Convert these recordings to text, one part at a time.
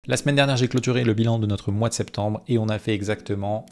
La semaine dernière, j'ai clôturé le bilan de notre mois de septembre et on a fait exactement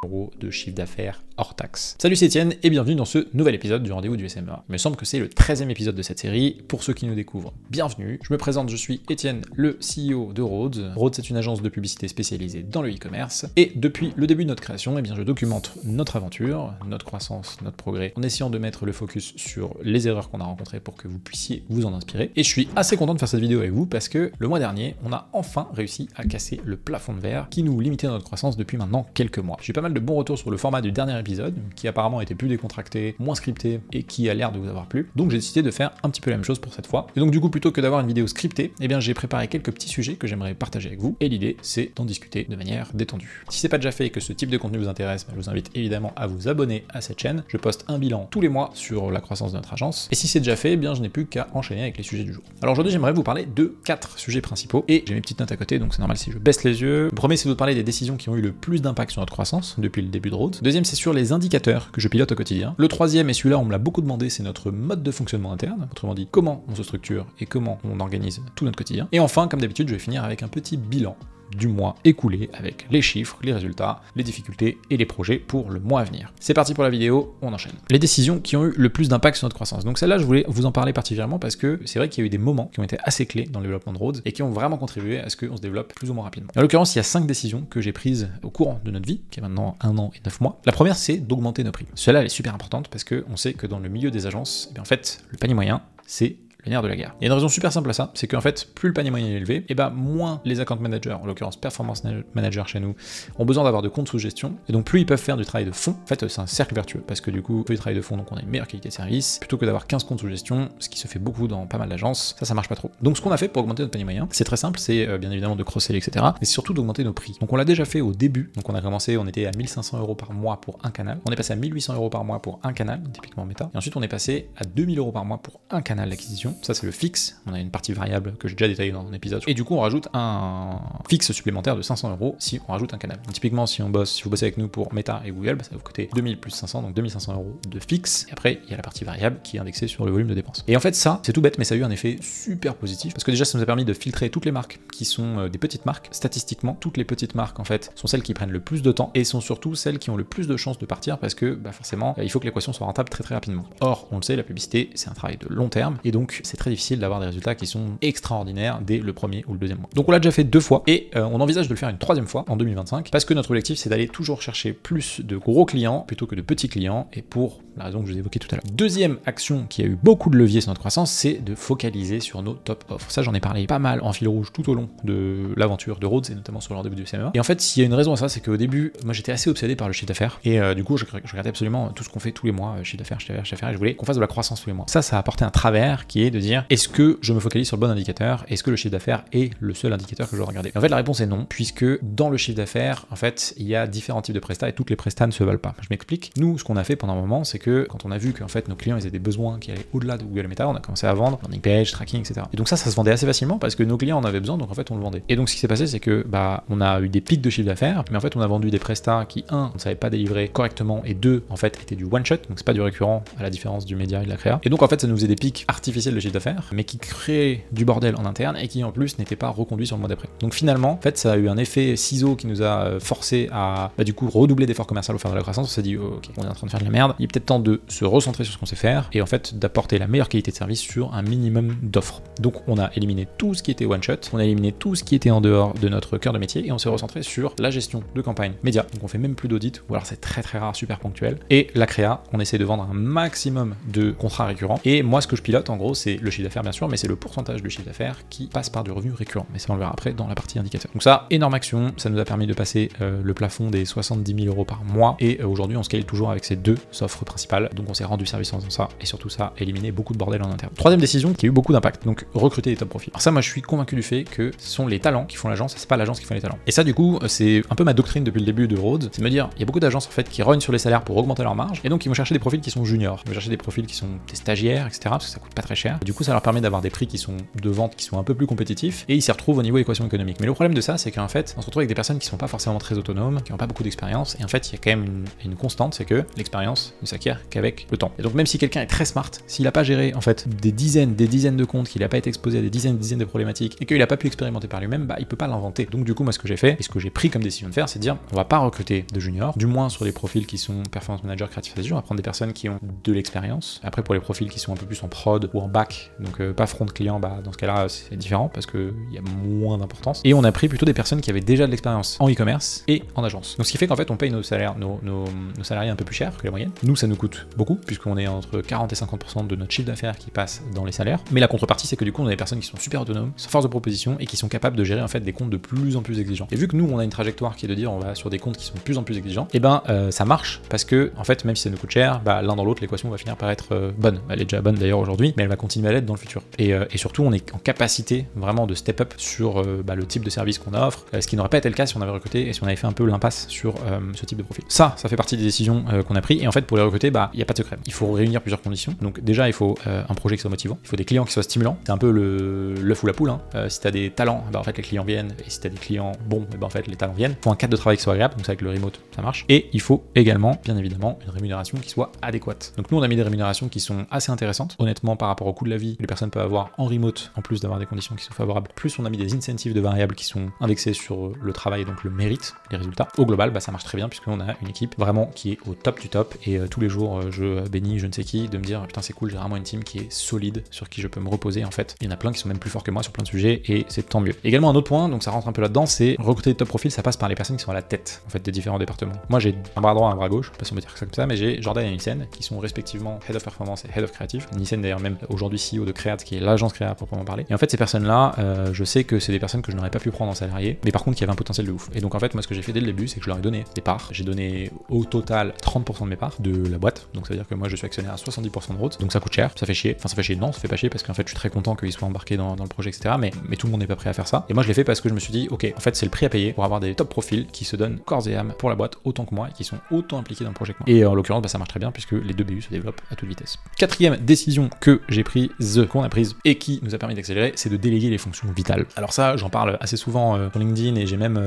€ de chiffre d'affaires hors taxe. Salut, c'est Etienne et bienvenue dans ce nouvel épisode du rendez-vous du SMA. Il me semble que c'est le 13e épisode de cette série. Pour ceux qui nous découvrent, bienvenue. Je me présente, je suis Etienne, le CEO de Rhodes. Rhodes, c'est une agence de publicité spécialisée dans le e-commerce. Et depuis le début de notre création, eh bien, je documente notre aventure, notre croissance, notre progrès, en essayant de mettre le focus sur les erreurs qu'on a rencontrées pour que vous puissiez vous en inspirer. Et je suis assez content de faire cette vidéo avec vous parce que le mois dernier, on a enfin réussi à casser le plafond de verre qui nous limitait notre croissance depuis maintenant quelques mois. J'ai eu pas mal de bons retours sur le format du dernier épisode, qui apparemment était plus décontracté, moins scripté et qui a l'air de vous avoir plu. Donc j'ai décidé de faire un petit peu la même chose pour cette fois. Et donc du coup, plutôt que d'avoir une vidéo scriptée, eh bien j'ai préparé quelques petits sujets que j'aimerais partager avec vous. Et l'idée, c'est d'en discuter de manière détendue. Si c'est pas déjà fait et que ce type de contenu vous intéresse, je vous invite évidemment à vous abonner à cette chaîne. Je poste un bilan tous les mois sur la croissance de notre agence. Et si c'est déjà fait, eh bien je n'ai plus qu'à enchaîner avec les sujets du jour. Alors aujourd'hui, j'aimerais vous parler de 4 sujets principaux. Et j'ai mes petites notes à côté, donc c'est normal si je baisse les yeux. Le premier, c'est de vous parler des décisions qui ont eu le plus d'impact sur notre croissance depuis le début de Rhodes. Deuxième, c'est sur les indicateurs que je pilote au quotidien. Le troisième, et celui-là on me l'a beaucoup demandé, c'est notre mode de fonctionnement interne, autrement dit comment on se structure et comment on organise tout notre quotidien. Et enfin, comme d'habitude, je vais finir avec un petit bilan du mois écoulé avec les chiffres, les résultats, les difficultés et les projets pour le mois à venir. C'est parti pour la vidéo, on enchaîne. Les décisions qui ont eu le plus d'impact sur notre croissance. Donc celle-là, je voulais vous en parler particulièrement parce que c'est vrai qu'il y a eu des moments qui ont été assez clés dans le développement de Rhodes et qui ont vraiment contribué à ce qu'on se développe plus ou moins rapidement. En l'occurrence, il y a 5 décisions que j'ai prises au courant de notre vie, qui est maintenant 1 an et 9 mois. La première, c'est d'augmenter nos prix. Celle-là, elle est super importante parce qu'on sait que dans le milieu des agences, eh bien, en fait, le panier moyen, c'est le nerf de la guerre. Il y a une raison super simple à ça, c'est qu'en fait, plus le panier moyen est élevé, et bah moins les account managers, en l'occurrence performance managers chez nous, ont besoin d'avoir de comptes sous gestion, et donc plus ils peuvent faire du travail de fond. En fait, c'est un cercle vertueux, parce que du coup, plus du travail de fond, donc on a une meilleure qualité de service, plutôt que d'avoir 15 comptes sous gestion, ce qui se fait beaucoup dans pas mal d'agences, ça marche pas trop. Donc ce qu'on a fait pour augmenter notre panier moyen, c'est très simple, c'est bien évidemment de cross-seller, etc., mais c'est surtout d'augmenter nos prix. Donc on l'a déjà fait au début, donc on a commencé, on était à 1 500 € par mois pour un canal, on est passé à 1 800 € par mois pour un canal, typiquement méta, et ensuite on est passé à 2 000 € par mois pour un canal d'acquisition, ça c'est le fixe. On a une partie variable que j'ai déjà détaillée dans un épisode. Et du coup, on rajoute un fixe supplémentaire de 500 € si on rajoute un canal. Donc, typiquement, si vous bossez avec nous pour Meta et Google, ça va vous coûter 2000 plus 500, donc 2500 € de fixe. Et après, il y a la partie variable qui est indexée sur le volume de dépenses. Et en fait, ça, c'est tout bête, mais ça a eu un effet super positif parce que déjà, ça nous a permis de filtrer toutes les marques qui sont des petites marques. Statistiquement, toutes les petites marques, en fait, sont celles qui prennent le plus de temps et sont surtout celles qui ont le plus de chances de partir parce que, forcément, il faut que l'équation soit rentable très très rapidement. Or, on le sait, la publicité, c'est un travail de long terme et donc, c'est très difficile d'avoir des résultats qui sont extraordinaires dès le premier ou le deuxième mois. Donc on l'a déjà fait 2 fois et on envisage de le faire une 3e fois en 2025 parce que notre objectif c'est d'aller toujours chercher plus de gros clients plutôt que de petits clients et pour la raison que je vous ai évoquée tout à l'heure. Deuxième action qui a eu beaucoup de levier sur notre croissance, c'est de focaliser sur nos top offres. Ça j'en ai parlé pas mal en fil rouge tout au long de l'aventure de Rhodes et notamment sur le rendez-vous du SMA. Et en fait s'il y a une raison à ça, c'est qu'au début moi j'étais assez obsédé par le chiffre d'affaires et du coup je regardais absolument tout ce qu'on fait tous les mois, chiffre d'affaires et je voulais qu'on fasse de la croissance tous les mois. Ça a apporté un travers qui est de dire est-ce que je me focalise sur le bon indicateur, est-ce que le chiffre d'affaires est le seul indicateur que je dois regarder? En fait la réponse est non, puisque dans le chiffre d'affaires en fait il y a différents types de prestats et toutes les prestats ne se valent pas. Je m'explique. Nous ce qu'on a fait pendant un moment c'est que quand on a vu qu'en fait nos clients ils avaient des besoins qui allaient au-delà de Google Meta, on a commencé à vendre landing page, tracking, etc. Et donc ça se vendait assez facilement parce que nos clients en avaient besoin, donc en fait on le vendait. Et donc ce qui s'est passé c'est que on a eu des pics de chiffre d'affaires, mais en fait on a vendu des prestats qui on ne savait pas délivrer correctement et 2 en fait étaient du one shot, donc c'est pas du récurrent à la différence du média et de la créa. Et donc en fait ça nous faisait des pics artificiels de chiffre d'affaires, mais qui créaient du bordel en interne et qui en plus n'était pas reconduit sur le mois d'après. Donc finalement, en fait, ça a eu un effet ciseau qui nous a forcé à du coup redoubler d'efforts commerciaux au faire de la croissance. On s'est dit ok, on est en train de faire de la merde, il est peut-être temps de se recentrer sur ce qu'on sait faire et en fait d'apporter la meilleure qualité de service sur un minimum d'offres. Donc on a éliminé tout ce qui était one shot, on a éliminé tout ce qui était en dehors de notre cœur de métier et on s'est recentré sur la gestion de campagne média. Donc on fait même plus d'audit ou alors c'est très très rare, super ponctuel. Et la créa, on essaie de vendre un maximum de contrats récurrents. Et moi ce que je pilote en gros c'est le chiffre d'affaires bien sûr, mais c'est le pourcentage du chiffre d'affaires qui passe par du revenu récurrent. Mais ça on le verra après dans la partie indicateur. Donc ça, énorme action, ça nous a permis de passer le plafond des 70 000 € par mois et aujourd'hui on scale toujours avec ces 2 offres principales. Donc on s'est rendu service en faisant ça et surtout ça a éliminé beaucoup de bordel en interne. Troisième décision qui a eu beaucoup d'impact, donc recruter des top profils. Alors ça moi je suis convaincu du fait que ce sont les talents qui font l'agence, c'est pas l'agence qui fait les talents. Et ça du coup c'est un peu ma doctrine depuis le début de Rhodes, c'est de me dire il y a beaucoup d'agences en fait qui rognent sur les salaires pour augmenter leur marge et donc ils vont chercher des profils qui sont juniors, ils vont chercher des profils qui sont des stagiaires, etc. parce que ça coûte pas très cher salaire. Du coup, ça leur permet d'avoir des prix qui sont de vente qui sont un peu plus compétitifs et ils s'y retrouvent au niveau équation économique. Mais le problème de ça, c'est qu'en fait, on se retrouve avec des personnes qui sont pas forcément très autonomes, qui n'ont pas beaucoup d'expérience et en fait, il y a quand même une constante, c'est que l'expérience ne s'acquiert qu'avec le temps. Et donc, même si quelqu'un est très smart, s'il n'a pas géré en fait des dizaines de comptes, qu'il n'a pas été exposé à des dizaines de problématiques et qu'il n'a pas pu expérimenter par lui-même, bah il peut pas l'inventer. Donc du coup, moi ce que j'ai fait et ce que j'ai pris comme décision de faire, c'est de dire on va pas recruter de juniors, du moins sur les profils qui sont performance manager, creative strategy, on va prendre des personnes qui ont de l'expérience. Après pour les profils qui sont un peu plus en prod ou en back, donc pas front client, bah dans ce cas-là c'est différent parce que il y a moins d'importance. Et on a pris plutôt des personnes qui avaient déjà de l'expérience en e-commerce et en agence. Donc ce qui fait qu'en fait on paye nos salaires, nos salariés un peu plus cher que la moyenne. Nous ça nous coûte beaucoup puisqu'on est entre 40 et 50% de notre chiffre d'affaires qui passe dans les salaires. Mais la contrepartie c'est que du coup on a des personnes qui sont super autonomes, qui sont force de proposition et qui sont capables de gérer en fait des comptes de plus en plus exigeants. Et vu que nous on a une trajectoire qui est de dire on va sur des comptes qui sont de plus en plus exigeants, et ben ça marche parce que en fait même si ça nous coûte cher, bah l'un dans l'autre l'équation va finir par être bonne. Elle est déjà bonne d'ailleurs aujourd'hui, mais elle va continuer à l'être dans le futur. Et surtout on est en capacité vraiment de step up sur le type de service qu'on offre, ce qui n'aurait pas été le cas si on avait recruté et si on avait fait un peu l'impasse sur ce type de profil. Ça fait partie des décisions qu'on a prises et en fait pour les recruter, bah il n'y a pas de secret. Il faut réunir plusieurs conditions. Donc déjà il faut un projet qui soit motivant, il faut des clients qui soient stimulants. C'est un peu l'œuf ou la poule. Si t'as des talents, bah en fait les clients viennent, et si t'as des clients bons, bah en fait les talents viennent. Il faut un cadre de travail qui soit agréable, donc ça avec le remote ça marche. Et il faut également, bien évidemment, une rémunération qui soit adéquate. Donc nous on a mis des rémunérations qui sont assez intéressantes, honnêtement par rapport au coût de la vie que les personnes peuvent avoir en remote, en plus d'avoir des conditions qui sont favorables. Plus on a mis des incentives de variables qui sont indexés sur le travail, donc le mérite, les résultats. Au global, bah ça marche très bien puisqu'on a une équipe vraiment qui est au top du top et tous les jours je bénis je ne sais qui de me dire putain c'est cool, j'ai vraiment une team qui est solide sur qui je peux me reposer en fait. Il y en a plein qui sont même plus forts que moi sur plein de sujets et c'est tant mieux. Également un autre point, donc ça rentre un peu là-dedans, c'est recruter des top profils, ça passe par les personnes qui sont à la tête en fait des différents départements. Moi j'ai un bras droit, un bras gauche, je sais pas si on peut dire ça comme ça, mais j'ai Jordan et Nissen qui sont respectivement Head of Performance et Head of Creative. Nissen d'ailleurs même aujourd'hui CEO de Create qui est l'agence Créa proprement parler. Et en fait ces personnes-là, je sais que c'est des personnes que je n'aurais pas pu prendre en salarié, mais par contre qui avaient un potentiel de ouf. Et donc en fait moi ce que j'ai fait dès le début, c'est que je leur ai donné des parts. J'ai donné au total 30% de mes parts de la boîte, donc ça veut dire que moi je suis actionnaire à 70% de Rhodes, donc ça coûte cher, ça fait chier, enfin ça fait chier, non ça fait pas chier parce qu'en fait je suis très content qu'ils soient embarqués dans le projet etc, mais tout le monde n'est pas prêt à faire ça. Et moi je l'ai fait parce que je me suis dit ok en fait c'est le prix à payer pour avoir des top profils qui se donnent corps et âme pour la boîte autant que moi et qui sont autant impliqués dans le projet que moi. Et en l'occurrence bah, ça marche très bien puisque les deux BU se développent à toute vitesse. Quatrième décision que j'ai prise, qu'on a prise et qui nous a permis d'accélérer, c'est de déléguer les fonctions vitales. Alors ça j'en parle assez souvent sur LinkedIn et j'ai même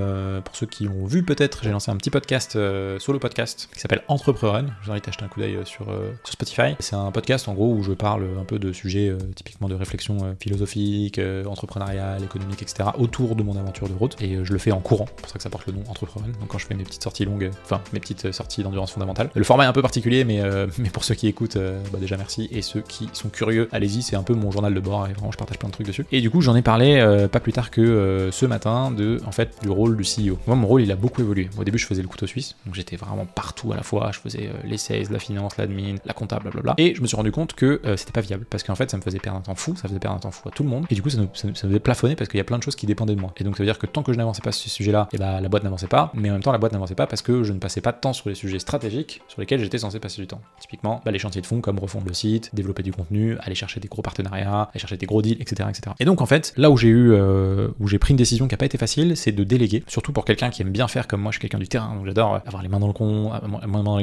pour ceux qui ont vu peut-être, j'ai lancé un petit podcast solo podcast qui s'appelle Entrepreneur. Je vous invite à jeter un coup d'œil sur Spotify. C'est un podcast en gros où je parle un peu de sujets typiquement de réflexion philosophique, entrepreneuriale, économique, etc. autour de mon aventure de Rhodes et je le fais en courant, c'est pour ça que ça porte le nom Entrepreneur. Donc quand je fais mes petites sorties longues, enfin mes petites sorties d'endurance fondamentale. Le format est un peu particulier mais pour ceux qui écoutent, bah déjà merci et ceux qui sont curieux, allez-y, c'est un peu mon journal de bord et vraiment je partage plein de trucs dessus. Et du coup j'en ai parlé pas plus tard que ce matin du rôle du CEO. Moi mon rôle il a beaucoup évolué. Au début je faisais le couteau suisse, donc j'étais vraiment partout à la fois, je faisais les sales, la finance, l'admin, la comptable, blablabla. Et je me suis rendu compte que c'était pas viable parce qu'en fait ça me faisait perdre un temps fou, ça faisait perdre un temps fou à tout le monde et du coup ça me faisait plafonner parce qu'il y a plein de choses qui dépendaient de moi. Et donc ça veut dire que tant que je n'avançais pas sur ce sujet-là, et bah la boîte n'avançait pas, mais en même temps la boîte n'avançait pas parce que je ne passais pas de temps sur les sujets stratégiques sur lesquels j'étais censé passer du temps. Typiquement les chantiers de fond comme refondre le site, développer du contenu, aller chercher des gros partenariats, aller chercher des gros deals, etc. etc. Et donc en fait là où j'ai pris une décision qui n'a pas été facile, c'est de déléguer, surtout pour quelqu'un qui aime bien faire comme moi, je suis quelqu'un du terrain, donc j'adore avoir les mains dans le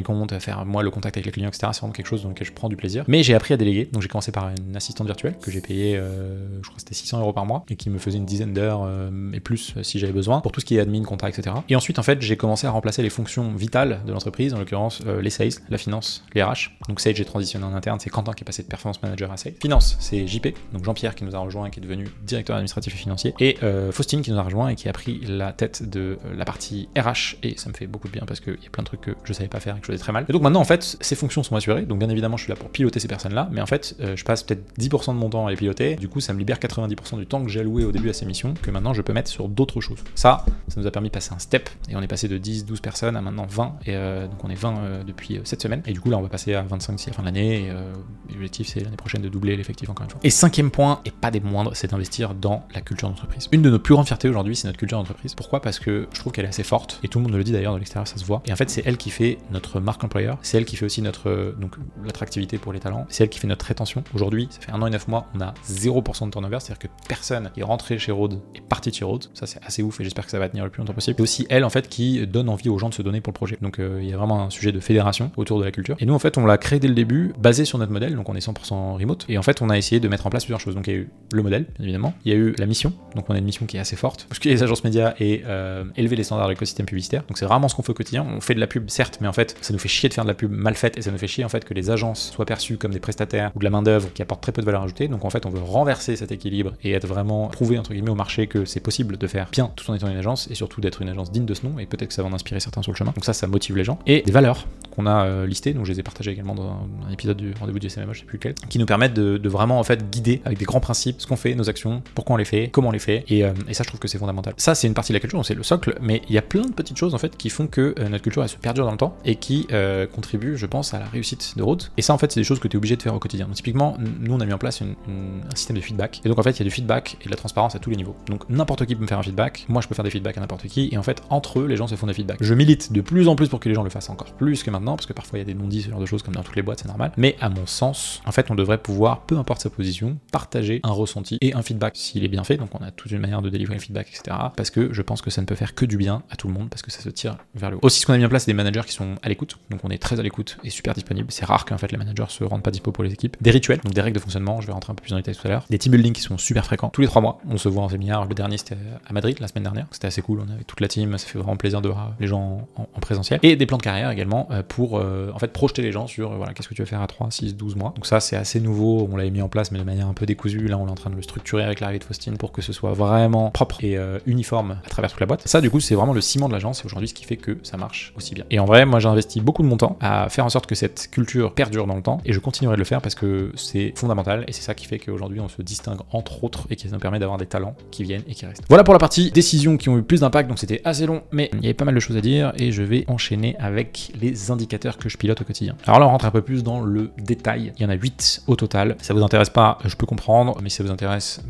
compte, faire moi le contact avec les clients, etc. C'est vraiment quelque chose dans lequel je prends du plaisir. Mais j'ai appris à déléguer, donc j'ai commencé par une assistante virtuelle que j'ai payée, je crois que c'était 600 € par mois et qui me faisait une dizaine d'heures et plus si j'avais besoin pour tout ce qui est admin, compta, etc. Et ensuite en fait j'ai commencé à remplacer les fonctions vitales de l'entreprise, en l'occurrence les sales, la finance, les RH. Donc sales j'ai transitionné en interne, c'est Quentin qui est passé de performance manager à sales. Finance c'est JP, donc Jean-Pierre qui nous a rejoint, qui est devenu directeur administratif et financier, et Faustine qui nous a rejoint et qui a pris la tête de la partie RH et ça me fait beaucoup de bien parce qu'il y a plein de trucs que je savais pas faire et que je faisais très mal. Et donc maintenant en fait ces fonctions sont assurées, donc bien évidemment je suis là pour piloter ces personnes là, mais en fait je passe peut-être 10% de mon temps à les piloter, du coup ça me libère 90% du temps que j'ai alloué au début à ces missions que maintenant je peux mettre sur d'autres choses. Ça nous a permis de passer un step et on est passé de 10-12 personnes à maintenant 20 et donc on est 20 depuis cette semaine et du coup là on va passer à 25 d'ici la fin de l'année et l'objectif c'est l'année prochaine de doubler l'effectif encore une fois. Et cinquième point, et pas des moindres, c'est d'investir dans la culture d'entreprise. Une de nos plus grandes fiertés aujourd'hui c'est notre culture d'entreprise. Pourquoi? Parce que je trouve qu'elle est assez forte et tout le monde me le dit d'ailleurs de l'extérieur, ça se voit. Et en fait c'est elle qui fait notre marque employeur, c'est elle qui fait aussi notre l'attractivité pour les talents, c'est elle qui fait notre rétention. Aujourd'hui ça fait 1 an et 9 mois, on a 0% de turnover, c'est-à-dire que personne est rentré chez Rhodes et parti de chez Rhodes. Ça c'est assez ouf et j'espère que ça va tenir le plus longtemps possible. C'est aussi elle en fait qui donne envie aux gens de se donner pour le projet. Donc il y a vraiment un sujet de fédération autour de la culture. Et nous en fait on l'a créé dès le début, basé sur notre modèle, donc on est 100% remote. Et Et en fait, on a essayé de mettre en place plusieurs choses. Donc il y a eu le modèle, bien évidemment. Il y a eu la mission. Donc on a une mission qui est assez forte. Parce que les agences médias et élever les standards de l'écosystème publicitaire. Donc c'est vraiment ce qu'on fait au quotidien. On fait de la pub, certes, mais en fait, ça nous fait chier de faire de la pub mal faite et ça nous fait chier en fait que les agences soient perçues comme des prestataires ou de la main-d'œuvre qui apportent très peu de valeur ajoutée. Donc en fait, on veut renverser cet équilibre et être vraiment prouver entre guillemets au marché que c'est possible de faire bien tout en étant une agence et surtout d'être une agence digne de ce nom. Et peut-être que ça va en inspirer certains sur le chemin. Donc ça motive les gens. Et des valeurs qu'on a listées, donc je les ai partagées également dans un épisode du rendez-vous du SMMA, je sais plus lequel, qui nous permettent de vraiment en fait guider avec des grands principes ce qu'on fait, nos actions, pourquoi on les fait, comment on les fait, et ça je trouve que c'est fondamental. Ça c'est une partie de la culture, c'est le socle, mais il y a plein de petites choses en fait qui font que notre culture elle se perdure dans le temps et qui contribuent, je pense, à la réussite de Rhodes. Et ça en fait c'est des choses que tu es obligé de faire au quotidien. Donc typiquement, nous on a mis en place un système de feedback, et donc en fait il y a du feedback et de la transparence à tous les niveaux. Donc n'importe qui peut me faire un feedback, moi je peux faire des feedbacks à n'importe qui, et en fait entre eux les gens se font des feedbacks. Je milite de plus en plus pour que les gens le fassent encore plus que maintenant, parce que parfois il y a des non-dits, ce genre de choses comme dans toutes les boîtes, c'est normal. Mais à mon sens, en fait on devrait pouvoir, peu importe sa position, partager un ressenti et un feedback s'il est bien fait. Donc on a toute une manière de délivrer le feedback, etc. Parce que je pense que ça ne peut faire que du bien à tout le monde, parce que ça se tire vers le haut. Aussi, ce qu'on a mis en place, c'est des managers qui sont à l'écoute. Donc on est très à l'écoute et super disponible. C'est rare qu'en fait les managers se rendent pas dispo pour les équipes. Des rituels, donc des règles de fonctionnement, je vais rentrer un peu plus dans les détails tout à l'heure. Des team building qui sont super fréquents. Tous les 3 mois, on se voit en séminaire. Le dernier c'était à Madrid la semaine dernière. C'était assez cool, on avait toute la team, ça fait vraiment plaisir de voir les gens en présentiel. Et des plans de carrière également pour en fait projeter les gens sur voilà, qu'est-ce que tu veux faire à 3, 6, 12 mois. Donc ça c'est assez nouveau, on l'avait mis en place mais de manière un peu décousue. Là on est en train de le structurer avec l'arrivée de Faustine pour que ce soit vraiment propre et uniforme à travers toute la boîte. Ça du coup c'est vraiment le ciment de l'agence et aujourd'hui ce qui fait que ça marche aussi bien. Et en vrai moi j'ai investi beaucoup de mon temps à faire en sorte que cette culture perdure dans le temps et je continuerai de le faire parce que c'est fondamental et c'est ça qui fait qu'aujourd'hui on se distingue entre autres et qui nous permet d'avoir des talents qui viennent et qui restent. Voilà pour la partie décisions qui ont eu plus d'impact, donc c'était assez long mais il y avait pas mal de choses à dire et je vais enchaîner avec les indicateurs que je pilote au quotidien. Alors là on rentre un peu plus dans le détail, il y en a 8 au total. Ça vous intéresse pas, je peux comprendre, mais si ça vous intéresse,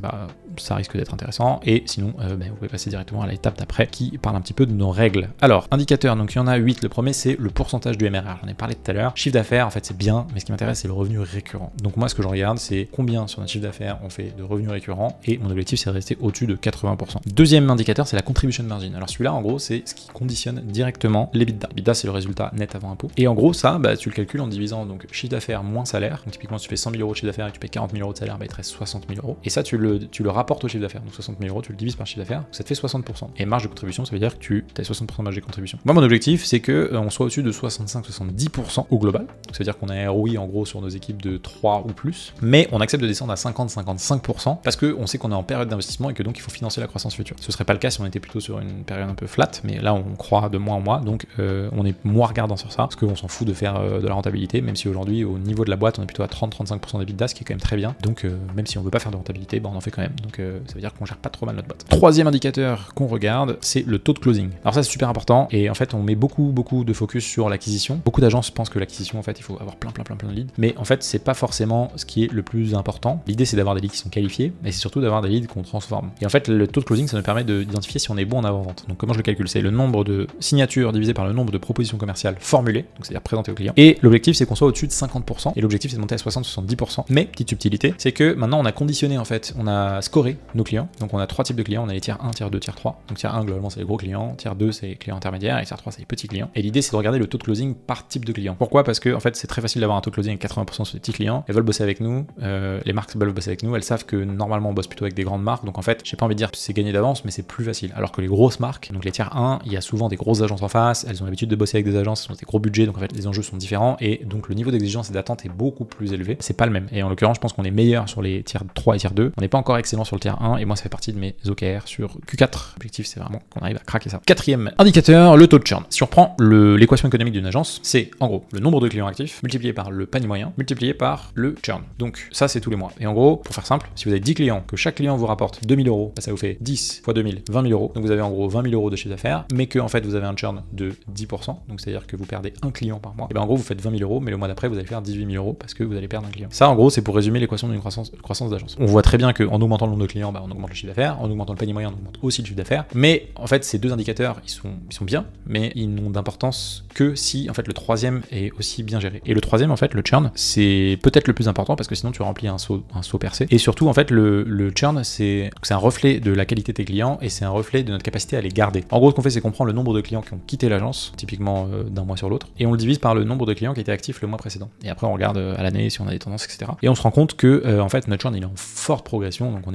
ça risque d'être intéressant et sinon vous pouvez passer directement à l'étape d'après qui parle un petit peu de nos règles. Alors indicateurs, donc il y en a 8. Le premier c'est le pourcentage du MRR, j'en ai parlé tout à l'heure. Chiffre d'affaires en fait c'est bien, mais ce qui m'intéresse c'est le revenu récurrent. Donc moi ce que je regarde c'est combien sur notre chiffre d'affaires on fait de revenus récurrents et mon objectif c'est de rester au-dessus de 80%. Deuxième indicateur c'est la contribution margin. Alors celui-là en gros c'est ce qui conditionne directement l'EBITDA. l'EBITDA c'est le résultat net avant impôt. Et en gros ça tu le calcules en divisant donc chiffre d'affaires moins salaire. Donc typiquement si tu fais 100 000 euros de chiffre d'affaires et tu payes 40 000 euros de salaire, il te reste 60 000 euros. Et ça tu le rapportes au chiffre d'affaires. Donc 60 000 euros tu le divises par chiffre d'affaires, ça te fait 60%. Et marge de contribution ça veut dire que tu as 60% de marge de contribution. Moi mon objectif c'est que on soit au-dessus de 65-70% au global. Donc ça veut dire qu'on a un ROI en gros sur nos équipes de 3 ou plus. Mais on accepte de descendre à 50-55% parce qu'on sait qu'on est en période d'investissement et que donc il faut financer la croissance future. Ce serait pas le cas si on était plutôt sur une période un peu flat, mais là on croit de mois en mois, donc on est moins regardant sur ça parce qu'on s'en fout de faire de la rentabilité, même si aujourd'hui au niveau de la boîte on est plutôt à 30-35% d'EBITDA, ce qui est quand même très bien. Donc même si on veut pas faire de rentabilité, on en fait quand même. Donc ça veut dire qu'on gère pas trop mal notre boîte. Troisième indicateur qu'on regarde, c'est le taux de closing. Alors ça c'est super important et en fait on met beaucoup de focus sur l'acquisition. Beaucoup d'agences pensent que l'acquisition en fait il faut avoir plein de leads, mais en fait c'est pas forcément ce qui est le plus important. L'idée c'est d'avoir des leads qui sont qualifiés, mais c'est surtout d'avoir des leads qu'on transforme. Et en fait le taux de closing ça nous permet d'identifier si on est bon en avant-vente. Donc comment je le calcule? C'est le nombre de signatures divisé par le nombre de propositions commerciales formulées, donc c'est-à-dire présentées au client. Et l'objectif c'est qu'on soit au-dessus de 50% et l'objectif c'est de monter à 60-70%. Mais petite subtilité, c'est que maintenant on a conditionné en fait, on a scoré nos clients. Donc on a 3 types de clients, on a les tiers 1, tiers 2, tiers 3. Donc tiers 1 globalement c'est les gros clients, tiers 2 c'est les clients intermédiaires et tiers 3 c'est les petits clients. Et l'idée c'est de regarder le taux de closing par type de client. Pourquoi? Parce que en fait c'est très facile d'avoir un taux de closing avec 80% sur les petits clients. Elles veulent bosser avec nous, les marques veulent bosser avec nous, elles savent que normalement on bosse plutôt avec des grandes marques. Donc en fait j'ai pas envie de dire que c'est gagné d'avance, mais c'est plus facile. Alors que les grosses marques, donc les tiers 1, il y a souvent des grosses agences en face, elles ont l'habitude de bosser avec des agences, elles ont des gros budgets, donc en fait les enjeux sont différents et donc le niveau d'exigence et d'attente est beaucoup plus élevé. C'est pas le même. Et en l'occurrence je pense qu'on est meilleur sur les tiers 3 et tiers 2. On n'est pas encore excellent sur le tiers 1 et moi ça fait partie de mes OKR sur Q4. L'objectif c'est vraiment qu'on arrive à craquer ça. Quatrième indicateur, le taux de churn. Si on reprend l'équation économique d'une agence, c'est en gros le nombre de clients actifs multiplié par le panier moyen multiplié par le churn. Donc ça c'est tous les mois. Et en gros, pour faire simple, si vous avez 10 clients, que chaque client vous rapporte 2 000 euros, ça vous fait 10 fois 2000, 20 000 euros. Donc vous avez en gros 20 000 euros de chiffre d'affaires, mais que en fait vous avez un churn de 10%. Donc c'est-à-dire que vous perdez un client par mois. Et bien en gros vous faites 20 000 euros, mais le mois d'après vous allez faire 18 000 euros parce que vous allez perdre un client. Ça en gros c'est pour résumer l'équation d'une croissance d'agence. On voit très bien qu'en augmentant le nombre nombre de clients, bah, on augmente le chiffre d'affaires. En augmentant le panier moyen, on augmente aussi le chiffre d'affaires. Mais en fait, ces deux indicateurs, ils sont bien, mais ils n'ont d'importance que si en fait le troisième est aussi bien géré. Et le troisième, en fait, le churn, c'est peut-être le plus important parce que sinon tu remplis un seau percé. Et surtout, en fait, le churn, c'est un reflet de la qualité de tes clients et c'est un reflet de notre capacité à les garder. En gros, ce qu'on fait, c'est qu'on prend le nombre de clients qui ont quitté l'agence, typiquement d'un mois sur l'autre, et on le divise par le nombre de clients qui étaient actifs le mois précédent. Et après, on regarde à l'année si on a des tendances, etc. Et on se rend compte que en fait, notre churn, il est en forte progression. Donc on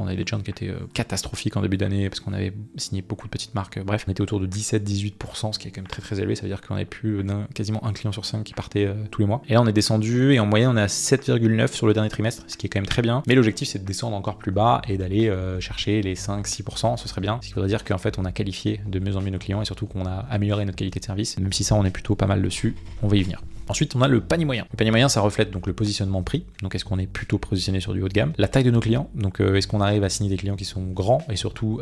avait des churns qui étaient catastrophiques en début d'année parce qu'on avait signé beaucoup de petites marques. Bref, on était autour de 17-18%, ce qui est quand même très très élevé. Ça veut dire qu'on avait plus quasiment un client sur 5 qui partait tous les mois. Et là, on est descendu et en moyenne, on est à 7,9 sur le dernier trimestre, ce qui est quand même très bien. Mais l'objectif, c'est de descendre encore plus bas et d'aller chercher les 5-6%. Ce serait bien. Ce qui voudrait dire qu'en fait, on a qualifié de mieux en mieux nos clients et surtout qu'on a amélioré notre qualité de service. Même si ça, on est plutôt pas mal dessus. On va y venir. Ensuite, on a le panier moyen. Le panier moyen, ça reflète donc le positionnement prix. Donc, est-ce qu'on est plutôt positionné sur du haut de gamme? La taille de nos clients. Donc, est-ce qu'on arrive à signer des clients qui sont grands et surtout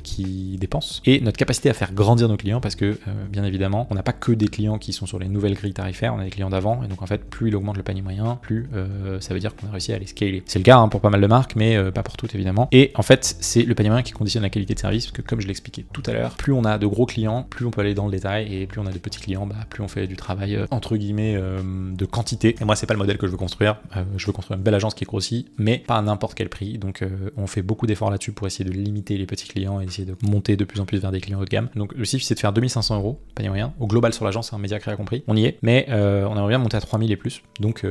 qui dépensent? Et notre capacité à faire grandir nos clients parce que, bien évidemment, on n'a pas que des clients qui sont sur les nouvelles grilles tarifaires, on a des clients d'avant. Et donc, en fait, plus il augmente le panier moyen, plus ça veut dire qu'on a réussi à les scaler. C'est le cas pour pas mal de marques, mais pas pour toutes, évidemment. Et en fait, c'est le panier moyen qui conditionne la qualité de service parce que, comme je l'expliquais tout à l'heure, plus on a de gros clients, plus on peut aller dans le détail et plus on a de petits clients, plus on fait du travail entre guillemets de quantité. Et moi, c'est pas le modèle que je veux construire. Je veux construire une belle agence qui grossit, mais pas à n'importe quel prix. Donc, on fait beaucoup d'efforts là-dessus pour essayer de limiter les petits clients et essayer de monter de plus en plus vers des clients haut de gamme. Donc, le chiffre, c'est de faire 2500 € panier moyen. Au global sur l'agence, c'est un média créé compris. On y est, mais on aimerait bien monter à 3000 et plus. Donc,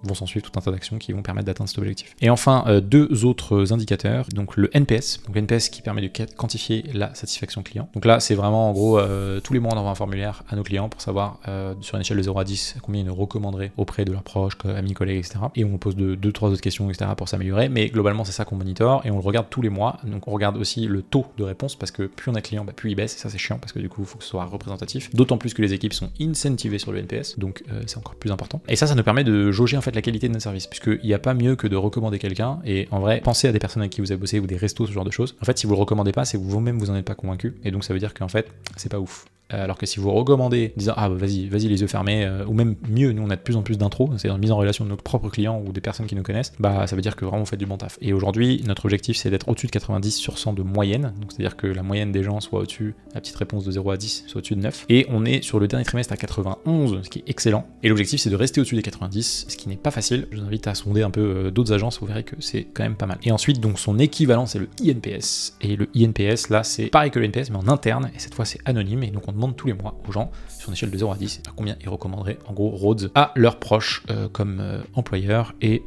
vont s'en suivre tout un tas d'actions qui vont permettre d'atteindre cet objectif. Et enfin, deux autres indicateurs. Donc, le NPS. Donc, NPS qui permet de quantifier la satisfaction client. Donc là, c'est vraiment en gros, tous les mois, on envoie un formulaire à nos clients pour savoir sur une échelle de 0 à 10 combien ils nous recommanderaient auprès de leurs proches, amis, collègues, etc. Et on pose 2-3 autres questions, etc. pour s'améliorer. Mais globalement, c'est ça qu'on monitore et on le regarde tous les mois. Donc, on regarde aussi le taux de réponse parce que plus on a de clients, plus il baisse. Et ça, c'est chiant parce que du coup, il faut que ce soit représentatif. D'autant plus que les équipes sont incentivées sur le NPS. Donc, c'est encore plus important. Et ça nous permet de jauger en fait la qualité de notre service. Puisqu'il n'y a pas mieux que de recommander quelqu'un. Et en vrai, pensez à des personnes avec qui vous avez bossé ou des restos, ce genre de choses. En fait, si vous le recommandez pas, c'est que vous-même vous en êtes pas convaincu. Et donc, ça veut dire qu'en fait, c'est pas ouf. Alors que si vous recommandez, disant vas-y les yeux fermés, ou même mieux, nous on a de plus en plus d'intros, c'est-à-dire une mise en relation de nos propres clients ou des personnes qui nous connaissent, ça veut dire que vraiment vous faites du bon taf. Et aujourd'hui, notre objectif c'est d'être au-dessus de 90 sur 100 de moyenne, donc c'est-à-dire que la moyenne des gens soit au-dessus, la petite réponse de 0 à 10 soit au-dessus de 9, et on est sur le dernier trimestre à 91, ce qui est excellent. Et l'objectif c'est de rester au-dessus des 90, ce qui n'est pas facile. Je vous invite à sonder un peu d'autres agences, vous verrez que c'est quand même pas mal. Et ensuite, donc son équivalent c'est le INPS, et le INPS là c'est pareil que le NPS mais en interne, et cette fois c'est anonyme, et donc on demande tous les mois aux gens sur une échelle de 0 à 10 à combien ils recommanderaient en gros Rhodes à leurs proches comme employeurs, et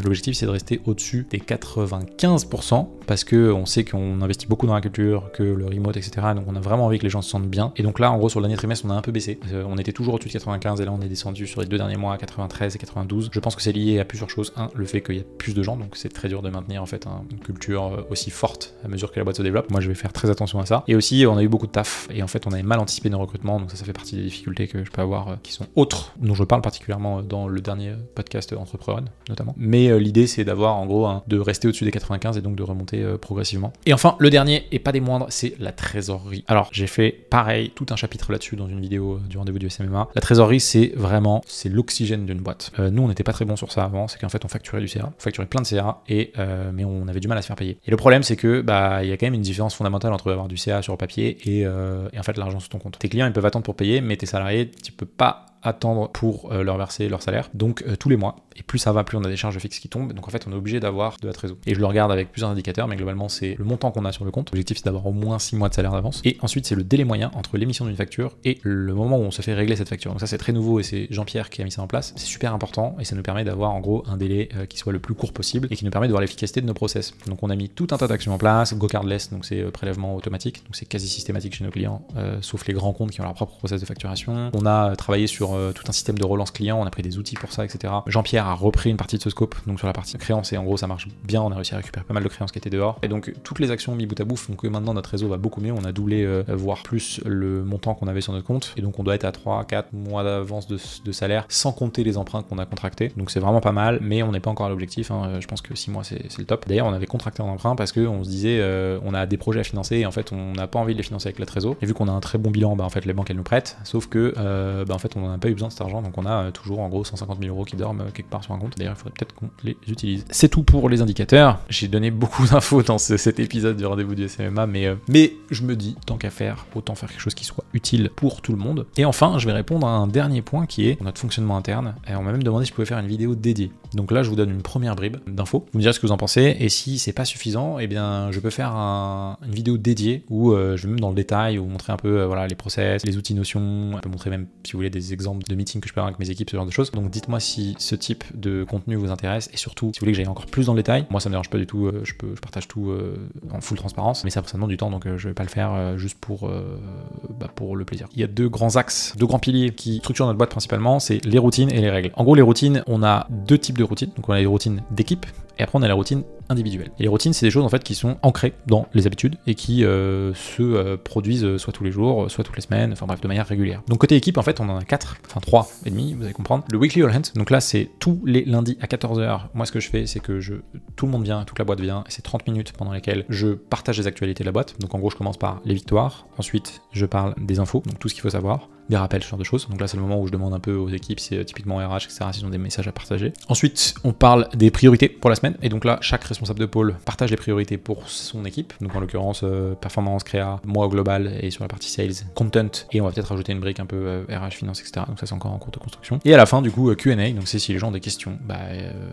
l'objectif c'est de rester au-dessus des 95% parce que on sait qu'on investit beaucoup dans la culture, que le remote, etc. Donc on a vraiment envie que les gens se sentent bien. Et donc là en gros sur le dernier trimestre on a un peu baissé, on était toujours au-dessus de 95 et là on est descendu sur les 2 derniers mois à 93 et 92. Je pense que c'est lié à plusieurs choses. Le fait qu'il y a plus de gens, donc c'est très dur de maintenir en fait une culture aussi forte à mesure que la boîte se développe. Moi je vais faire très attention à ça. Et aussi on a eu beaucoup de taf et en fait on avait mal anticipé nos recrutements, donc ça fait partie des difficultés que je peux avoir qui sont autres, dont je parle particulièrement dans le dernier podcast Entrepreneur notamment. Mais l'idée c'est d'avoir en gros de rester au-dessus des 95 et donc de remonter progressivement. Et enfin le dernier et pas des moindres, c'est la trésorerie. Alors j'ai fait pareil tout un chapitre là-dessus dans une vidéo du rendez-vous du SMMA. La trésorerie c'est l'oxygène d'une boîte. Nous on n'était pas très bon sur ça avant, c'est qu'en fait on facturait du CA, on facturait plein de CA et mais on avait du mal à se faire payer. Et le problème c'est que il y a quand même une différence fondamentale entre avoir du CA sur le papier et en fait l'argent sur ton compte. Tes clients ils peuvent attendre pour payer, mais tes salariés tu peux pas attendre pour leur verser leur salaire, donc tous les mois, et plus ça va, plus on a des charges fixes qui tombent, donc en fait on est obligé d'avoir de la trésorerie. Et je le regarde avec plusieurs indicateurs, mais globalement c'est le montant qu'on a sur le compte. L'objectif c'est d'avoir au moins 6 mois de salaire d'avance, et ensuite c'est le délai moyen entre l'émission d'une facture et le moment où on se fait régler cette facture. Donc ça c'est très nouveau et c'est Jean-Pierre qui a mis ça en place, c'est super important et ça nous permet d'avoir en gros un délai qui soit le plus court possible et qui nous permet de voir l'efficacité de nos process. Donc on a mis tout un tas d'actions en place, GoCardless, donc c'est prélèvement automatique, donc c'est quasi systématique chez nos clients, sauf les grands comptes qui ont leur propre process de facturation. On a travaillé sur tout un système de relance client, on a pris des outils pour ça, etc. Jean-Pierre a repris une partie de ce scope, donc sur la partie créance, et en gros ça marche bien, on a réussi à récupérer pas mal de créances qui étaient dehors. Et donc toutes les actions mis bout à bout font que maintenant notre réseau va beaucoup mieux, on a doublé, voire plus le montant qu'on avait sur notre compte, et donc on doit être à 3-4 mois d'avance de salaire, sans compter les emprunts qu'on a contractés. Donc c'est vraiment pas mal, mais on n'est pas encore à l'objectif, je pense que 6 mois c'est le top. D'ailleurs on avait contracté un emprunt parce qu'on se disait on a des projets à financer et en fait on n'a pas envie de les financer avec la trésor. Et vu qu'on a un très bon bilan, en fait les banques elles nous prêtent, sauf que en fait on n'en a pas eu besoin de cet argent, donc on a toujours en gros 150 000 € qui dorment quelque part part sur un compte. D'ailleurs, il faudrait peut-être qu'on les utilise. C'est tout pour les indicateurs. J'ai donné beaucoup d'infos dans cet épisode du rendez-vous du SMMA, mais je me dis, tant qu'à faire, autant faire quelque chose qui soit utile pour tout le monde. Et enfin, je vais répondre à un dernier point qui est notre fonctionnement interne. Et on m'a même demandé si je pouvais faire une vidéo dédiée. Donc là, je vous donne une première bribe d'infos. Vous me direz ce que vous en pensez. Et si c'est pas suffisant, eh bien, je peux faire une vidéo dédiée où je vais même dans le détail, vous montrer un peu voilà, les process, les outils Notion. Je peux montrer même, si vous voulez, des exemples de meetings que je peux avoir avec mes équipes, ce genre de choses. Donc dites-moi si ce type de contenu vous intéresse et surtout, si vous voulez que j'aille encore plus dans le détail. Moi, ça me dérange pas du tout. Je partage tout en full transparence, mais ça demande du temps, donc je vais pas le faire juste pour le plaisir. Il y a deux grands axes, deux grands piliers qui structurent notre boîte principalement, c'est les routines et les règles. En gros, les routines, on a deux types de routines. Donc on a les routines d'équipe et après on a les routines individuelles. Et les routines, c'est des choses en fait qui sont ancrées dans les habitudes et qui se produisent soit tous les jours, soit toutes les semaines, enfin bref, de manière régulière. Donc côté équipe, en fait, on en a 3 et demi, vous allez comprendre. Le weekly all hands, donc là c'est tous les lundis à 14h. Moi ce que je fais, c'est que tout le monde vient, toute la boîte vient, et c'est 30 minutes pendant lesquelles je partage les actualités de la boîte. Donc en gros, je commence par les victoires, ensuite je parle des infos, donc tout ce qu'il faut savoir, des rappels, ce genre de choses. Donc là, c'est le moment où je demande un peu aux équipes, si typiquement RH, etc., s'ils ont des messages à partager. Ensuite, on parle des priorités pour la semaine. Et donc là, chaque responsable de pôle partage les priorités pour son équipe. Donc en l'occurrence, performance, créa, moi au global, et sur la partie sales, content. Et on va peut-être rajouter une brique un peu RH, finance, etc. Donc ça, c'est encore en cours de construction. Et à la fin, du coup, Q&A. Donc c'est si les gens ont des questions,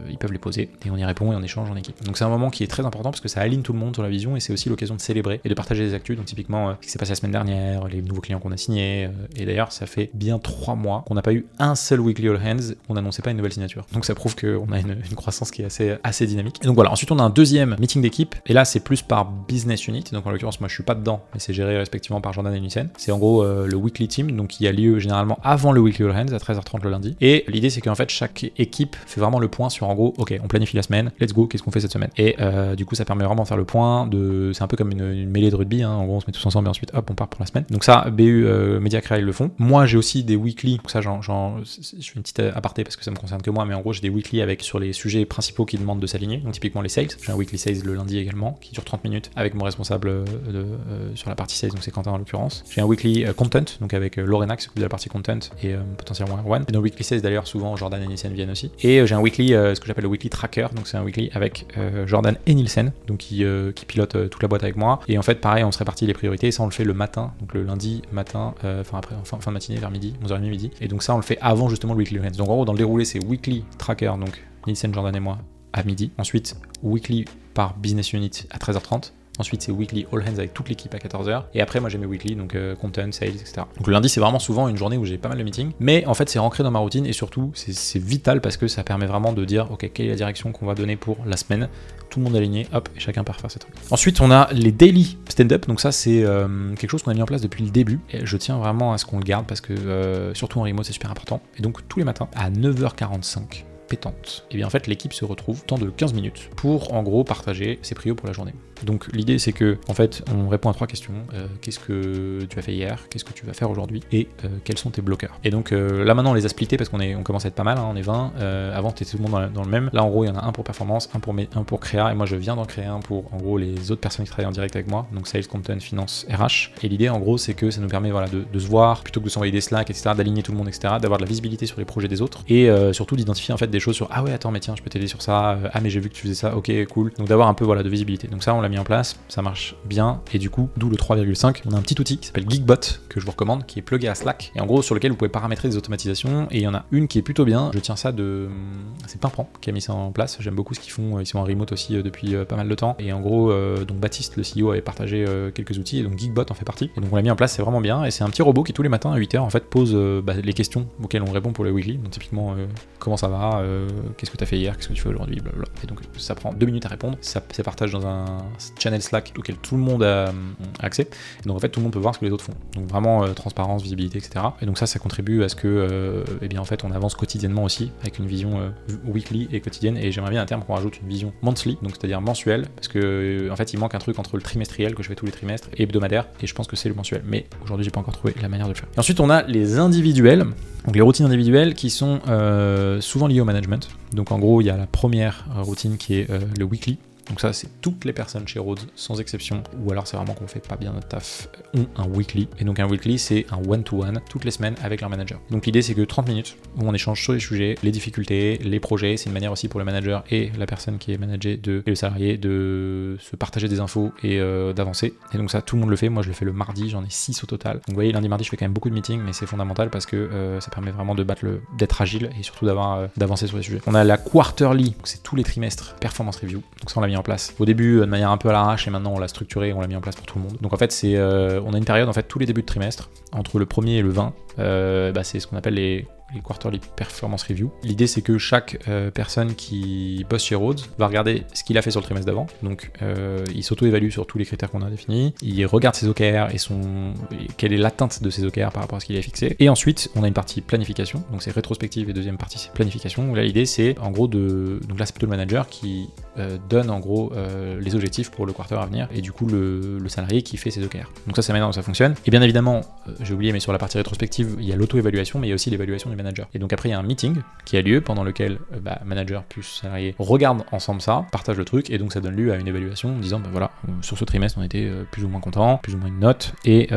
ils peuvent les poser. Et on y répond et on échange en équipe. Donc c'est un moment qui est très important parce que ça aligne tout le monde sur la vision et c'est aussi l'occasion de célébrer et de partager les actus. Donc typiquement, ce qui s'est passé la semaine dernière, les nouveaux clients qu'on a signés. Et d'ailleurs, ça fait bien 3 mois qu'on n'a pas eu un seul weekly all hands, on n'annonçait pas une nouvelle signature. Donc ça prouve qu'on a une croissance qui est assez dynamique. Et donc voilà, ensuite on a un deuxième meeting d'équipe, et là c'est plus par business unit, donc en l'occurrence moi je suis pas dedans, mais c'est géré respectivement par Jordan et Nielsen. C'est en gros le weekly team, donc qui a lieu généralement avant le weekly all hands à 13h30 le lundi. Et l'idée c'est qu'en fait chaque équipe fait vraiment le point sur en gros, ok, on planifie la semaine, let's go, qu'est-ce qu'on fait cette semaine. Et du coup ça permet vraiment de faire le point, c'est un peu comme une mêlée de rugby, hein. En gros on se met tous ensemble et ensuite hop on part pour la semaine. Donc ça, BU Media Créa ils le font. Moi j'ai aussi des weekly, donc ça je fais une petite aparté parce que ça me concerne que moi, mais en gros j'ai des weekly sur les sujets principaux qui demandent de s'aligner, donc typiquement les sales. J'ai un weekly sales le lundi également qui dure 30 minutes avec mon responsable sur la partie sales, donc c'est Quentin en l'occurrence. J'ai un weekly content, donc avec Lorena qui s'occupe de la partie content et potentiellement Erwan. Et dans weekly sales d'ailleurs souvent Jordan et Nielsen viennent aussi. Et j'ai un weekly, ce que j'appelle le weekly tracker, donc c'est un weekly avec Jordan et Nielsen, donc qui pilote toute la boîte avec moi. Et en fait pareil, on se répartit les priorités, et ça on le fait le matin, donc le lundi matin, fin de matinée vers midi, 11h30 midi. Et donc ça on le fait avant justement le weekly all hands. Donc en gros dans le déroulé c'est weekly tracker, donc Nielsen, Jordan et moi à midi. Ensuite weekly par business unit à 13h30. Ensuite, c'est weekly all hands avec toute l'équipe à 14h. Et après, moi, j'ai mes weekly, donc content, sales, etc. Donc le lundi, c'est vraiment souvent une journée où j'ai pas mal de meetings. Mais en fait, c'est ancré dans ma routine et surtout, c'est vital parce que ça permet vraiment de dire, ok, quelle est la direction qu'on va donner pour la semaine. Tout le monde aligné, hop, et chacun part faire ses trucs. Ensuite, on a les daily stand-up. Donc ça, c'est quelque chose qu'on a mis en place depuis le début. Et je tiens vraiment à ce qu'on le garde parce que surtout en remote, c'est super important. Et donc tous les matins à 9h45. Pétante. Et bien en fait l'équipe se retrouve temps de 15 minutes pour en gros partager ses prios pour la journée. Donc l'idée c'est que en fait on répond à 3 questions. Qu'est-ce que tu as fait hier, qu'est-ce que tu vas faire aujourd'hui et quels sont tes bloqueurs. Et donc là maintenant on les a splittés parce qu'on commence à être pas mal, hein, on est 20. Avant c'était tout le monde dans le même. Là en gros il y en a un pour performance, un pour créa et moi je viens d'en créer un pour en gros les autres personnes qui travaillent en direct avec moi. Donc sales, content, finance, RH. Et l'idée en gros c'est que ça nous permet voilà, de se voir plutôt que de s'envoyer des slacks, etc., d'aligner tout le monde, etc., d'avoir de la visibilité sur les projets des autres et surtout d'identifier en fait des choses sur ah ouais attends mais tiens je peux t'aider sur ça, ah mais j'ai vu que tu faisais ça, ok cool. Donc d'avoir un peu voilà de visibilité. Donc ça on l'a mis en place, ça marche bien et du coup d'où le 3,5. On a un petit outil qui s'appelle Geekbot que je vous recommande qui est plugué à Slack et en gros sur lequel vous pouvez paramétrer des automatisations et il y en a une qui est plutôt bien. Je tiens ça c'est Pimpran qui a mis ça en place. J'aime beaucoup ce qu'ils font, ils sont en remote aussi depuis pas mal de temps et en gros donc Baptiste le CEO avait partagé quelques outils et donc Geekbot en fait partie et donc on l'a mis en place, c'est vraiment bien et c'est un petit robot qui tous les matins à 8h en fait pose les questions auxquelles on répond pour les weekly. Donc typiquement comment ça va, qu'est-ce que tu as fait hier, qu'est-ce que tu fais aujourd'hui, blablabla. Et donc ça prend 2 minutes à répondre, ça partage dans un channel Slack auquel tout le monde a accès. Et donc en fait tout le monde peut voir ce que les autres font. Donc vraiment transparence, visibilité, etc. Et donc ça contribue à ce que eh bien en fait on avance quotidiennement aussi avec une vision weekly et quotidienne. Et j'aimerais bien à terme qu'on rajoute une vision monthly, donc c'est-à-dire mensuelle, parce que en fait il manque un truc entre le trimestriel que je fais tous les trimestres et hebdomadaire. Et je pense que c'est le mensuel. Mais aujourd'hui j'ai pas encore trouvé la manière de le faire. Et ensuite on a les individuels. Donc les routines individuelles qui sont souvent liées au management. Donc en gros, il y a la première routine qui est le weekly. Donc ça, c'est toutes les personnes chez Rhodes, sans exception, ou alors c'est vraiment qu'on fait pas bien notre taf, ont un weekly. Et donc un weekly, c'est un one-to-one toutes les semaines avec leur manager. Donc l'idée, c'est que 30 minutes où on échange sur les sujets, les difficultés, les projets. C'est une manière aussi pour le manager et la personne qui est managée et le salarié de se partager des infos et d'avancer. Et donc ça, tout le monde le fait. Moi, je le fais le mardi, j'en ai 6 au total. Donc vous voyez, lundi, mardi, je fais quand même beaucoup de meetings, mais c'est fondamental parce que ça permet vraiment d'être agile et surtout d'avancer sur les sujets. On a la quarterly, c'est tous les trimestres, performance review. Donc ça, on l'a mis en place. Au début, de manière un peu à l'arrache, et maintenant, on l'a structuré, on l'a mis en place pour tout le monde. Donc en fait, on a une période, en fait, tous les débuts de trimestre, entre le 1er et le 20, c'est ce qu'on appelle les quarterly performance review. L'idée, c'est que chaque personne qui bosse chez Rhodes va regarder ce qu'il a fait sur le trimestre d'avant. Donc il s'auto-évalue sur tous les critères qu'on a définis, il regarde ses OKR et quelle est l'atteinte de ses OKR par rapport à ce qu'il a fixé. Et ensuite, on a une partie planification, donc c'est rétrospective, et deuxième partie c'est planification. Là, l'idée, c'est en gros donc là, c'est plutôt le manager qui donne en gros les objectifs pour le quarter à venir, et du coup le salarié qui fait ses OKR. Donc ça, c'est la manière dont ça fonctionne. Et bien évidemment, j'ai oublié, mais sur la partie rétrospective, il y a l'auto-évaluation, mais il y a aussi l'évaluation du manager. Et donc après, il y a un meeting qui a lieu pendant lequel manager plus salarié regardent ensemble ça, partagent le truc, et donc ça donne lieu à une évaluation en disant voilà, sur ce trimestre on était plus ou moins content, plus ou moins une note. Et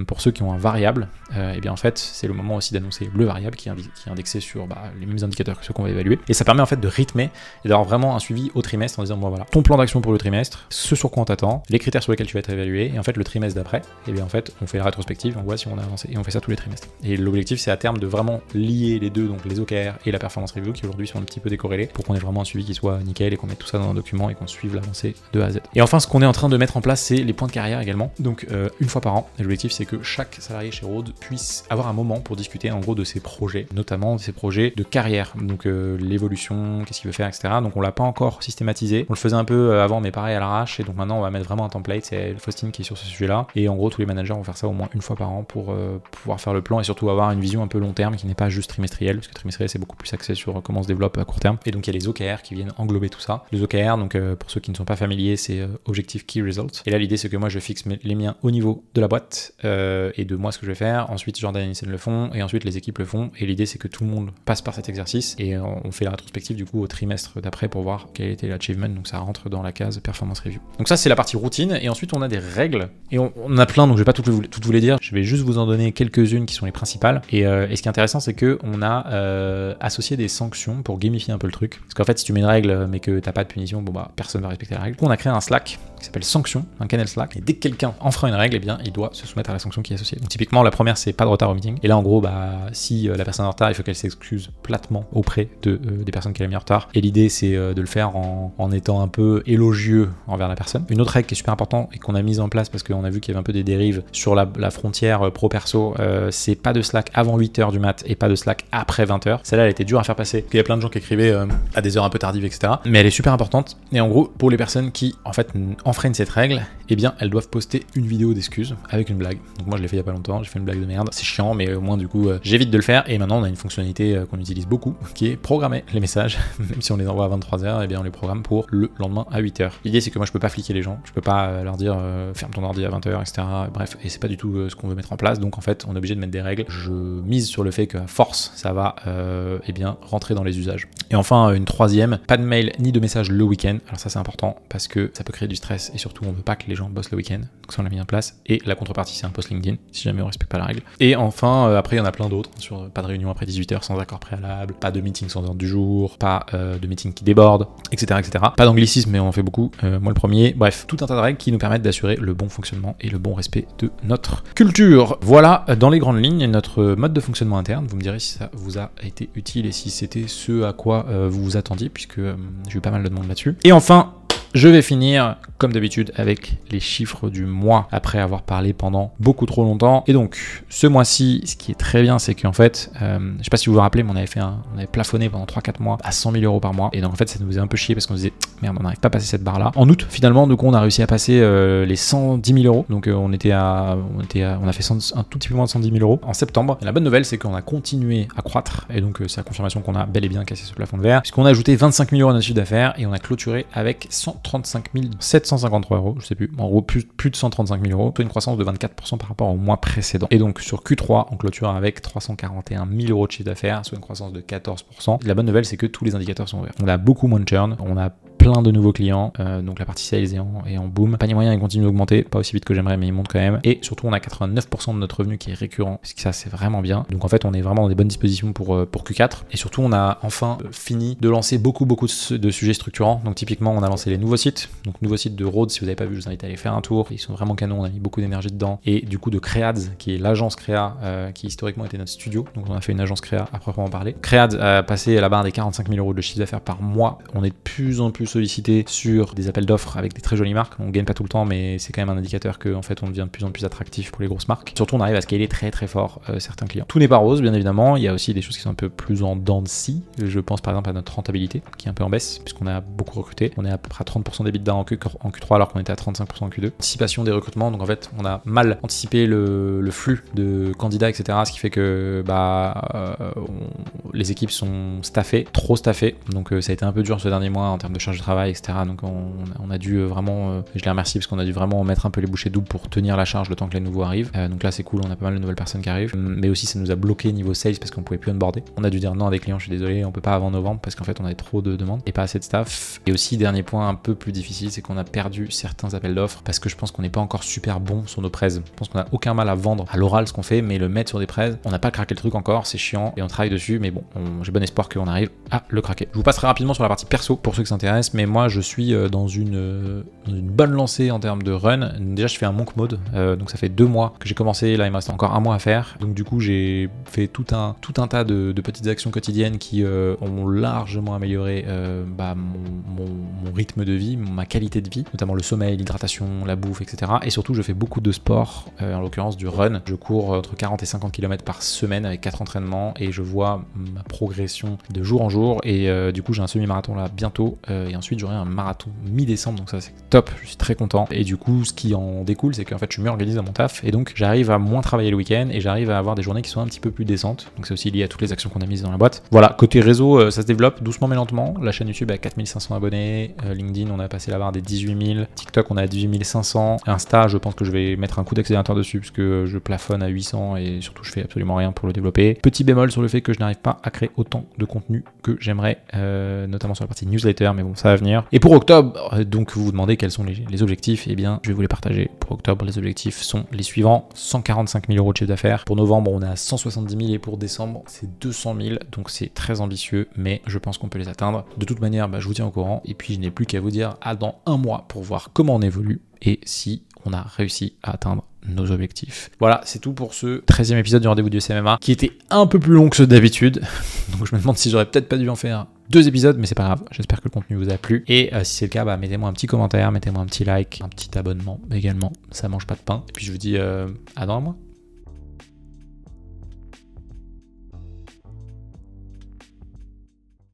pour ceux qui ont un variable, et bien en fait c'est le moment aussi d'annoncer le variable qui est indexé sur les mêmes indicateurs que ceux qu'on va évaluer. Et ça permet en fait de rythmer et d'avoir vraiment un suivi au trimestre en disant bon voilà, ton plan d'action pour le trimestre, ce sur quoi on t'attend, les critères sur lesquels tu vas être évalué, et en fait le trimestre d'après, et bien en fait on fait la rétrospective, on voit si on a avancé, et on fait ça tous les trimestres. Et l'objectif, c'est à terme de vraiment lier les deux, donc les OKR et la performance review, qui aujourd'hui sont un petit peu décorrélés, pour qu'on ait vraiment un suivi qui soit nickel et qu'on mette tout ça dans un document et qu'on suive l'avancée de A à Z. Et enfin, ce qu'on est en train de mettre en place, c'est les points de carrière également. Donc une fois par an, l'objectif, c'est que chaque salarié chez Rhodes puisse avoir un moment pour discuter en gros de ses projets, notamment de ses projets de carrière, donc l'évolution, qu'est-ce qu'il veut faire, etc. Donc on l'a pas encore systématisé. On le faisait un peu avant, mais pareil à l'arrache, et donc maintenant on va mettre vraiment un template. C'est Faustine qui est sur ce sujet-là, et en gros tous les managers vont faire ça au moins une fois par an pour pouvoir faire le plan et surtout avoir une vision un peu long terme qui n'est pas juste trimestrielle, parce que trimestriel c'est beaucoup plus axé sur comment on se développe à court terme. Et donc il y a les OKR qui viennent englober tout ça. Les OKR, donc pour ceux qui ne sont pas familiers, c'est Objective Key Results. Et là l'idée, c'est que moi je fixe les miens au niveau de la boîte et de moi ce que je vais faire. Ensuite Jordan et Nissen le font, et ensuite les équipes le font. Et l'idée, c'est que tout le monde passe par cet exercice, et on fait la rétrospective du coup au trimestre d'après pour voir quel était l'achievement. Donc ça rentre dans la case performance review. Donc ça, c'est la partie routine. Et ensuite on a des règles, et on en a plein, donc je vais pas toutes vous les dire. Je vais juste vous en donner quelques-unes qui sont les principales. Et ce qui est intéressant, c'est que on a associé des sanctions pour gamifier un peu le truc. Parce qu'en fait, si tu mets une règle mais que t'as pas de punition, personne va respecter la règle. On a créé un Slack qui s'appelle Sanction, un canal Slack. Et dès que quelqu'un enfreint une règle, eh bien il doit se soumettre à la sanction qui est associée. Donc typiquement, la première, c'est pas de retard au meeting. Et là, en gros, si la personne est en retard, il faut qu'elle s'excuse platement auprès des personnes qui a mis en retard. Et l'idée, c'est de le faire en étant un peu élogieux envers la personne. Une autre règle qui est super importante et qu'on a mise en place parce qu'on a vu qu'il y avait un peu des dérives sur la frontière pro-perso, c'est pas de Slack avant 8h du mat et pas de Slack après 20h. Celle-là, elle était dure à faire passer. Il y a plein de gens qui écrivaient à des heures un peu tardives, etc. Mais elle est super importante. Et en gros, pour les personnes qui, en fait, enfreignent cette règle, eh bien, elles doivent poster une vidéo d'excuses avec une blague. Donc moi, je l'ai fait il y a pas longtemps. J'ai fait une blague de merde. C'est chiant, mais au moins, du coup, j'évite de le faire. Et maintenant, on a une fonctionnalité qu'on utilise beaucoup, qui est programmer les messages. Même si on les envoie à 23h, eh bien, on les programme pour le lendemain à 8h. L'idée, c'est que moi, je peux pas fliquer les gens. Je peux pas leur dire ferme ton ordi à 20h, etc. Bref, et c'est pas du tout ce qu'on veut mettre en place. Donc en fait, on est obligé de mettre des règles. Je mise sur le fait qu'à force, ça va eh bien, rentrer dans les usages. Et enfin, une troisième, pas de mail ni de message le week-end. Alors ça, c'est important parce que ça peut créer du stress et surtout, on veut pas que les gens bossent le week-end. Donc ça, on l'a mis en place. Et la contrepartie, c'est un post LinkedIn, si jamais on respecte pas la règle. Et enfin, après, il y en a plein d'autres, sur pas de réunion après 18h sans accord préalable, pas de meeting sans ordre du jour, pas de meeting qui déborde, etc., etc. Pas d'anglicisme, mais on en fait beaucoup. Moi, le premier. Bref, tout un tas de règles qui nous permettent d'assurer le bon fonctionnement et le bon respect de notre culture. Voilà, dans les grandes lignes, notre mode de fonctionnement interne. Vous me direz si ça vous a été utile et si c'était ce à quoi vous vous attendiez, puisque j'ai eu pas mal de demandes là-dessus. Et enfin, je vais finir, comme d'habitude, avec les chiffres du mois, après avoir parlé pendant beaucoup trop longtemps. Et donc, ce mois-ci, ce qui est très bien, c'est qu'en fait, je sais pas si vous vous rappelez, mais on avait plafonné pendant 3-4 mois à 100 000 € par mois. Et donc, en fait, ça nous faisait un peu chier parce qu'on se disait, merde, on n'arrive pas à passer cette barre-là. En août, finalement, donc, on a réussi à passer les 110 000 €. Donc, on a fait un tout petit peu moins de 110 000 € en septembre. Et la bonne nouvelle, c'est qu'on a continué à croître. Et donc, c'est la confirmation qu'on a bel et bien cassé ce plafond de verre, puisqu'on a ajouté 25 000 € à notre chiffre d'affaires et on a clôturé avec 135 753 €, je sais plus, en gros plus de 135 000 €, soit une croissance de 24% par rapport au mois précédent. Et donc sur Q3, on clôture avec 341 000 € de chiffre d'affaires, soit une croissance de 14%. La bonne nouvelle, c'est que tous les indicateurs sont ouverts. On a beaucoup moins de churn, on a plein de nouveaux clients, donc la partie sales est en boom. Panier moyen, il continue d'augmenter, pas aussi vite que j'aimerais, mais il monte quand même. Et surtout, on a 89% de notre revenu qui est récurrent, parce que ça, c'est vraiment bien. Donc en fait, on est vraiment dans des bonnes dispositions pour Q4. Et surtout, on a enfin fini de lancer beaucoup de sujets structurants. Donc typiquement, on a lancé les nouveaux sites. Donc nouveau site de Rhodes, si vous n'avez pas vu, je vous invite à aller faire un tour. Ils sont vraiment canons, on a mis beaucoup d'énergie dedans. Et du coup, de Creads, qui est l'agence créa, qui historiquement était notre studio. Donc on a fait une agence créa à proprement parler. Creads a passé la barre des 45 000 euros de chiffre d'affaires par mois. On est de plus en plus sollicité sur des appels d'offres avec des très jolies marques. On gagne pas tout le temps, mais c'est quand même un indicateur que en fait on devient de plus en plus attractif pour les grosses marques. Surtout, on arrive à scaler très fort certains clients. Tout n'est pas rose, bien évidemment. Il y a aussi des choses qui sont un peu plus en dents de scie. Je pense par exemple à notre rentabilité, qui est un peu en baisse, puisqu'on a beaucoup recruté. On est à peu près à 30% d'EBITDA en Q3, alors qu'on était à 35% en Q2. Anticipation des recrutements, donc en fait, on a mal anticipé le flux de candidats, etc. Ce qui fait que les équipes sont staffées, trop staffées. Donc ça a été un peu dur ce dernier mois en termes de charge de travail, etc. Donc on a dû vraiment, je les remercie parce qu'on a dû vraiment mettre un peu les bouchées doubles pour tenir la charge le temps que les nouveaux arrivent. Donc là c'est cool, on a pas mal de nouvelles personnes qui arrivent. Mais aussi ça nous a bloqué niveau sales parce qu'on pouvait plus onboarder. On a dû dire non à des clients, je suis désolé, on peut pas avant novembre parce qu'en fait on avait trop de demandes et pas assez de staff. Et aussi dernier point un peu plus difficile, c'est qu'on a perdu certains appels d'offres parce que je pense qu'on n'est pas encore super bon sur nos prêts. Je pense qu'on a aucun mal à vendre à l'oral ce qu'on fait, mais le mettre sur des prêts, on n'a pas craqué le truc encore, c'est chiant et on travaille dessus, mais bon, j'ai bon espoir qu'on arrive à le craquer. Je vous passerai rapidement sur la partie perso pour ceux qui s'intéressent, mais moi je suis dans une bonne lancée en termes de run. Déjà je fais un monk mode, donc ça fait 2 mois que j'ai commencé, là il me reste encore 1 mois à faire, donc du coup j'ai fait tout un tas de petites actions quotidiennes qui ont largement amélioré mon rythme de vie, ma qualité de vie, notamment le sommeil, l'hydratation, la bouffe, etc. Et surtout je fais beaucoup de sport, en l'occurrence du run. Je cours entre 40 et 50 km par semaine avec 4 entraînements et je vois ma progression de jour en jour et du coup j'ai un semi-marathon là bientôt et ensuite j'aurai un marathon mi-décembre, donc ça c'est top, je suis très content. Et du coup ce qui en découle c'est qu'en fait je suis mieux organisé dans mon taf et donc j'arrive à moins travailler le week-end et j'arrive à avoir des journées qui sont un petit peu plus décentes, donc c'est aussi lié à toutes les actions qu'on a mises dans la boîte. Voilà, côté réseau ça se développe doucement mais lentement. La chaîne YouTube a 4500 abonnés, LinkedIn on a passé la barre des 18 000, TikTok on a 18 500, Insta je pense que je vais mettre un coup d'accélérateur dessus parce que je plafonne à 800 et surtout je fais absolument rien pour le développer. Petit bémol sur le fait que je n'arrive pas à créer autant de contenu que j'aimerais, notamment sur la partie newsletter, mais bon ça va venir. Et pour octobre, donc vous vous demandez quels sont les objectifs, et bien je vais vous les partager. Pour octobre les objectifs sont les suivants: 145 000 euros de chiffre d'affaires. Pour novembre on est à 170 000 et pour décembre c'est 200 000, donc c'est très ambitieux mais je pense qu'on peut les atteindre. De toute manière je vous tiens au courant et puis je n'ai plus qu'à vous dire à dans 1 mois pour voir comment on évolue et si on a réussi à atteindre nos objectifs. Voilà, c'est tout pour ce 13e épisode du rendez-vous du SMA qui était un peu plus long que ceux d'habitude. Donc je me demande si j'aurais peut-être pas dû en faire 2 épisodes, mais c'est pas grave. J'espère que le contenu vous a plu. Et si c'est le cas, mettez-moi un petit commentaire, mettez-moi un petit like, un petit abonnement également. Ça mange pas de pain. Et puis je vous dis à dans 1 mois.